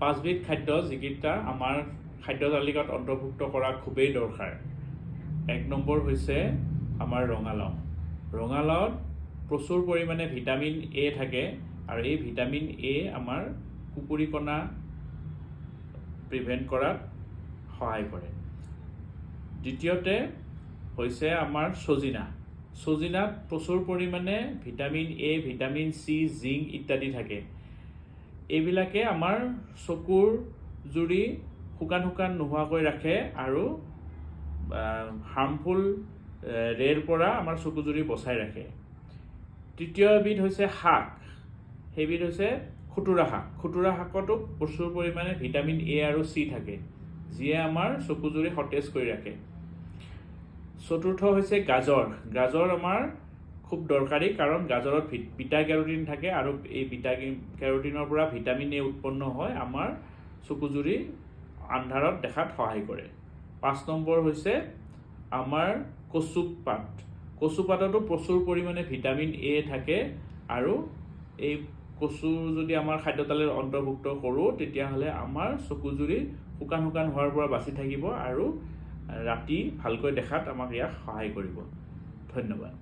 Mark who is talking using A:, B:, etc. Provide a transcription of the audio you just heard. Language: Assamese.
A: পাঁচবিধ খাদ্য যিকেইটা আমাৰ খাদ্য তালিকাত অন্তৰ্ভুক্ত কৰা খুবেই দৰকাৰ। এক নম্বৰ হৈছে আমাৰ ৰঙালাও। ৰঙালাওত প্ৰচুৰ পৰিমাণে ভিটামিন এ থাকে আৰু এই ভিটামিন এ আমাৰ কুকুৰিকণা প্ৰিভেণ্ট কৰাত সহায় কৰে। দ্বিতীয়তে হৈছে আমাৰ ছজিনা। ছজিনাত প্ৰচুৰ পৰিমাণে vitamin A, vitamin C, zinc ইত্যাদি থাকে। এইবিলাকে আমাৰ চকুৰ জুৰি শুকান নোহোৱাকৈ ৰাখে আৰু হাৰ্মফুল ৰেৰ পৰা আমাৰ চকুজুৰি বচাই ৰাখে। তৃতীয় এবিধ হৈছে শাক, সেইবিধ হৈছে খুতুৰা শাক। খুতুৰা শাকতো প্ৰচুৰ পৰিমাণে ভিটামিন এ আৰু চি থাকে, যিয়ে আমাৰ চকুজুৰি সতেজ কৰি ৰাখে। চতুৰ্থ হৈছে গাজৰ। গাজৰ আমাৰ খুব দৰকাৰী, কাৰণ গাজৰত বিটা কেৰোটিন থাকে আৰু এই বিটা কেৰোটিনৰ পৰা ভিটামিন এ উৎপন্ন হয় আমাৰ চকুজুৰি আন্ধাৰত দেখাত সহায় কৰে। 5 নম্বৰ হৈছে আমাৰ কচুপাত। কচুপাততো প্ৰচুৰ পৰিমাণে ভিটামিন এ থাকে আৰু এই কচু যদি আমাৰ খাদ্য তালিকাত অন্তৰ্ভুক্ত কৰোঁ তেতিয়াহ'লে আমাৰ চকুজুৰি শুকান হোৱাৰ পৰা বাচি থাকিব আৰু ৰাতি ভালকৈ দেখাত আমাক ইয়াক সহায় কৰিব। ধন্যবাদ।